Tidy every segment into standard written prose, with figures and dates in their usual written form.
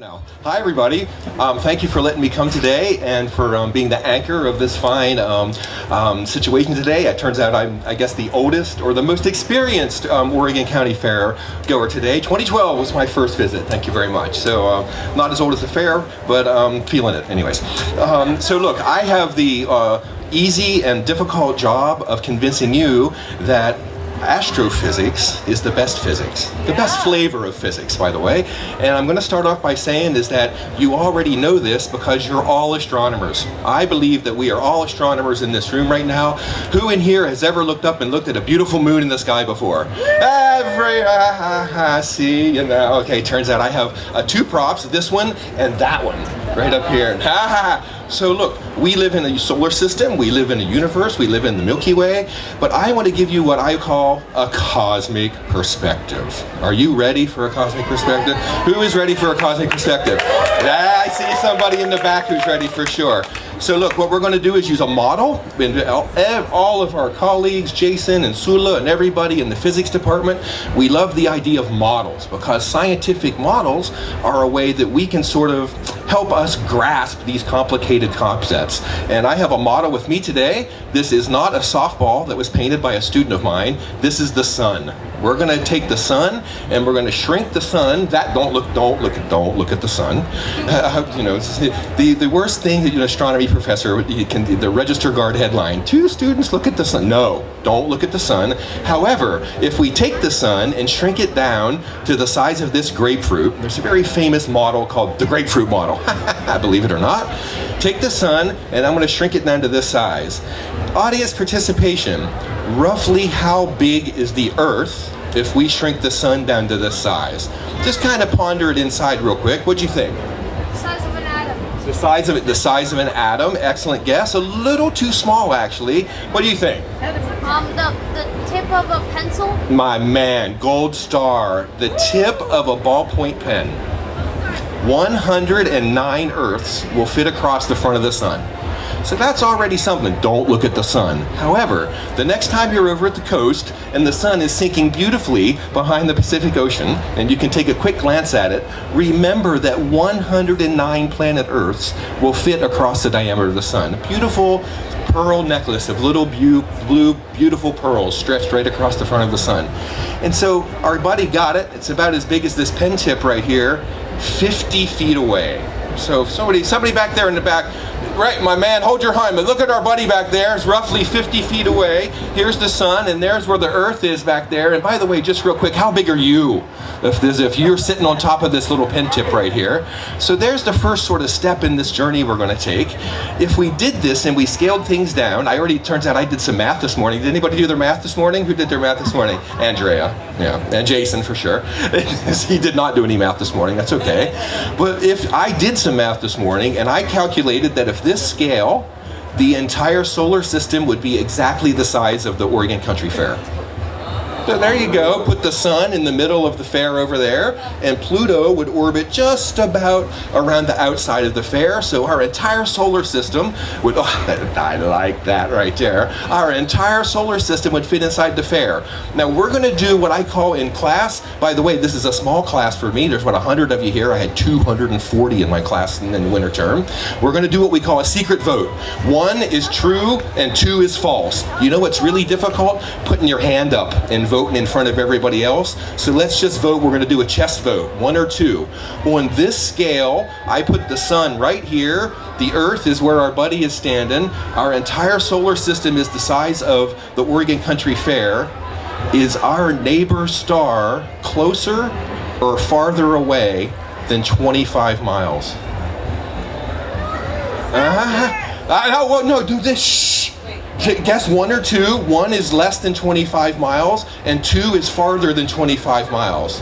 Now, hi everybody. Thank you for letting me come today and for being the anchor of this fine situation today. It turns out I'm, I guess, the oldest or the most experienced Oregon County Fair goer today. 2012 was my first visit. Thank you very much. So not as old as the fair, but feeling it anyways. So look, I have the easy and difficult job of convincing you that astrophysics is the best physics, the best flavor of physics, by the way. And I'm going to start off by saying is that you already know this because you're all astronomers. I believe that we are all astronomers in this room right now. Who in here has ever looked up and looked at a beautiful moon in the sky before? I see you now. Okay, turns out I have two props, this one and that one, right up here. So look, we live in a solar system, we live in a universe, we live in the Milky Way, but I want to give you what I call a cosmic perspective. Are you ready for a cosmic perspective? Who is ready for a cosmic perspective? I see somebody in the back who's ready for sure. So look, what we're going to do is use a model. All of our colleagues, Jason and Sula and everybody in the physics department, we love the idea of models because scientific models are a way that we can sort of help us grasp these complicated concepts. And I have a model with me today. This is not a softball that was painted by a student of mine. This is the sun. We're going to take the sun and we're going to shrink the sun. That don't look at the sun. You know, the worst thing that an astronomy professor can, the register guard headline, 2 students look at the sun. No, don't look at the sun. However, if we take the sun and shrink it down to the size of this grapefruit, there's a very famous model called the grapefruit model. Believe it or not. Take the sun and I'm going to shrink it down to this size. Audience participation. Roughly how big is the Earth if we shrink the sun down to this size? Just kind of ponder it inside real quick. What'd you think? The size of an atom. The size of an atom. Excellent guess. A little too small, actually. What do you think? The tip of a pencil. My man, gold star. The tip of a ballpoint pen. 109 Earths will fit across the front of the sun. So that's already something. Don't look at the sun. However, the next time you're over at the coast and the sun is sinking beautifully behind the Pacific Ocean, and you can take a quick glance at it, remember that 109 planet Earths will fit across the diameter of the sun. A beautiful pearl necklace of little blue, beautiful pearls stretched right across the front of the sun. And so our buddy got it. It's about as big as this pen tip right here, 50 feet away. So somebody back there in the back, right, my man, hold your hand, but look at our buddy back there. It's roughly 50 feet away. Here's the sun, and there's where the Earth is back there. And by the way, just real quick, how big are you? If you're sitting on top of this little pen tip right here. So there's the first sort of step in this journey we're going to take. If we did this and we scaled things down, turns out I did some math this morning. Did anybody do their math this morning? Who did their math this morning? Andrea, yeah, and Jason for sure. He did not do any math this morning, that's okay. But if I did some math this morning and I calculated that if this scale, the entire solar system would be exactly the size of the Oregon Country Fair. So there you go, put the sun in the middle of the fair over there, and Pluto would orbit just about around the outside of the fair, so our entire solar system would, I like that right there, our entire solar system would fit inside the fair. Now we're going to do what I call in class, by the way, this is a small class for me, there's about 100 of you here, I had 240 in my class in the winter term. We're going to do what we call a secret vote. 1 is true and 2 is false. You know what's really difficult? Putting your hand up and voting in front of everybody else. So let's just vote. We're going to do a chest vote, 1 or 2. On this scale, I put the sun right here. The Earth is where our buddy is standing. Our entire solar system is the size of the Oregon Country Fair. Is our neighbor star closer or farther away than 25 miles? No, do this. Shh. Guess 1 or 2. 1 is less than 25 miles, and 2 is farther than 25 miles.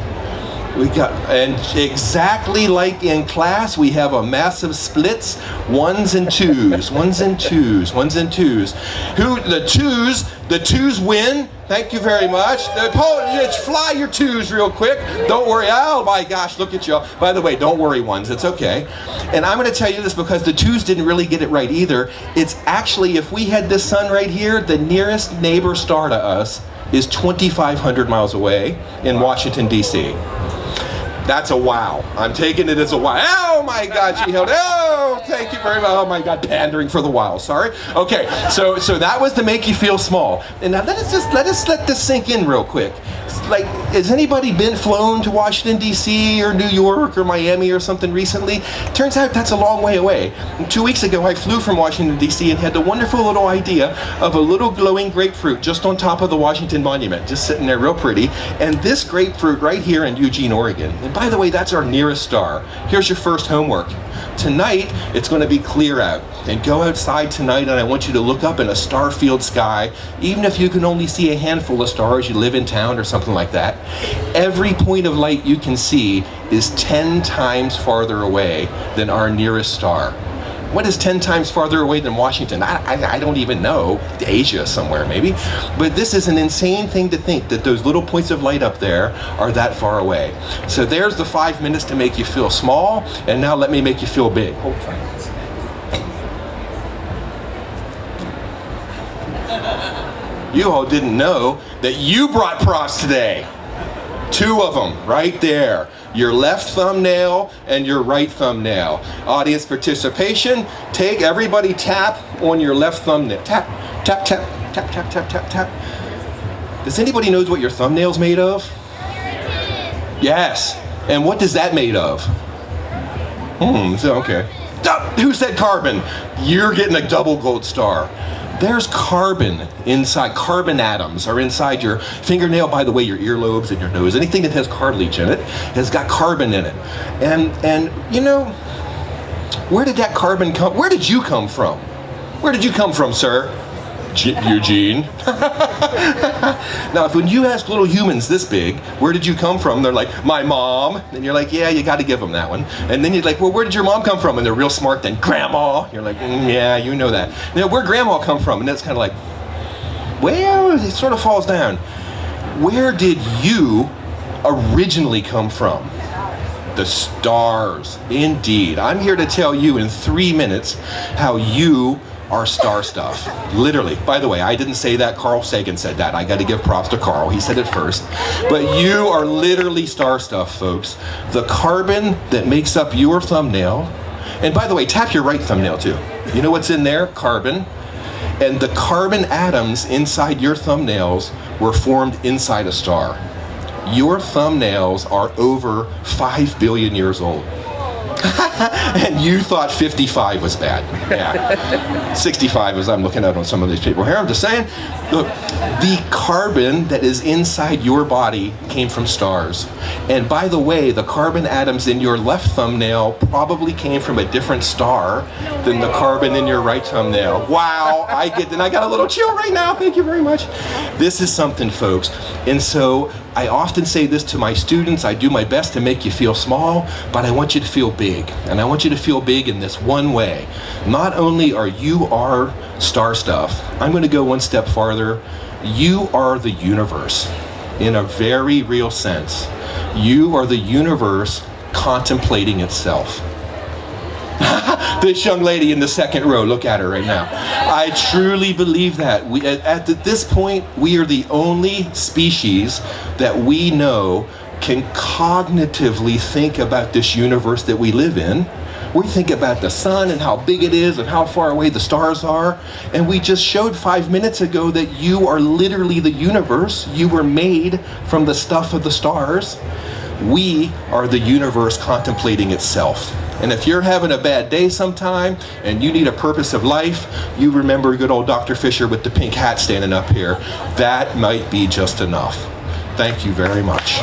And exactly like in class, we have a massive splits, 1s and 2s, 1s and 2s, 1s and 2s. The 2s win. Thank you very much. Just fly your 2s real quick. Don't worry. Oh my gosh, look at y'all. By the way, don't worry 1s. It's okay. And I'm going to tell you this because the 2s didn't really get it right either. It's actually, if we had this sun right here, the nearest neighbor star to us is 2,500 miles away in Washington, D.C. That's a wow. I'm taking it as a wow. Oh my God, she held. Oh, thank you very much. Oh my God, pandering for the wow. Sorry. Okay, so that was to make you feel small. And now let this sink in real quick. Like, has anybody been flown to Washington D.C. or New York or Miami or something recently? Turns out that's a long way away. And 2 weeks ago, I flew from Washington D.C. and had the wonderful little idea of a little glowing grapefruit just on top of the Washington Monument, just sitting there real pretty. And this grapefruit right here in Eugene, Oregon. And by the way, that's our nearest star. Here's your first homework. Tonight, it's going to be clear out. And go outside tonight, and I want you to look up in a star-filled sky, even if you can only see a handful of stars, you live in town or something like that. Every point of light you can see is 10 times farther away than our nearest star. What is 10 times farther away than Washington? I don't even know. Asia somewhere, maybe. But this is an insane thing to think that those little points of light up there are that far away. So there's the 5 minutes to make you feel small, and now let me make you feel big. Hold tight. You all didn't know that you brought props today. 2 of them right there. Your left thumbnail and your right thumbnail. Audience participation. Everybody tap on your left thumbnail. Tap, tap, tap, tap, tap, tap, tap, tap. Does anybody knows what your thumbnail's made of? Yes. And what is that made of? Okay. Who said carbon? You're getting a double gold star. There's carbon inside, carbon atoms are inside your fingernail, by the way, your earlobes and your nose. Anything that has cartilage in it has got carbon in it. And you know, where did that carbon come? Where did you come from? Where did you come from, sir? Eugene. Now, when you ask little humans this big, where did you come from? They're like, my mom. And you're like, yeah, you got to give them that one. And then you're like, well, where did your mom come from? And they're real smart then, grandma. You're like, yeah, you know that. Now, where'd grandma come from? And that's kind of like, well, it sort of falls down. Where did you originally come from? The stars. Indeed. I'm here to tell you in 3 minutes how you are star stuff. Literally. By the way, I didn't say that. Carl Sagan said that. I got to give props to Carl. He said it first. But you are literally star stuff, folks. The carbon that makes up your thumbnail, and by the way, tap your right thumbnail too. You know what's in there? Carbon. And the carbon atoms inside your thumbnails were formed inside a star. Your thumbnails are over 5 billion years old. And you thought 55 was bad. Yeah. 65 as I'm looking at on some of these people here. I'm just saying, look, the carbon that is inside your body came from stars. And by the way, the carbon atoms in your left thumbnail probably came from a different star than the carbon in your right thumbnail. Wow, I got a little chill right now. Thank you very much. This is something, folks. And so I often say this to my students. I do my best to make you feel small, but I want you to feel big. And I want you to feel big in this one way. Not only are you our star stuff, I'm going to go one step farther. You are the universe in a very real sense. You are the universe contemplating itself. This young lady in the second row, look at her right now. I truly believe that. At this point, we are the only species that we know can cognitively think about this universe that we live in. We think about the sun and how big it is and how far away the stars are. And we just showed 5 minutes ago that you are literally the universe. You were made from the stuff of the stars. We are the universe contemplating itself. And if you're having a bad day sometime and you need a purpose of life, you remember good old Dr. Fisher with the pink hat standing up here. That might be just enough. Thank you very much.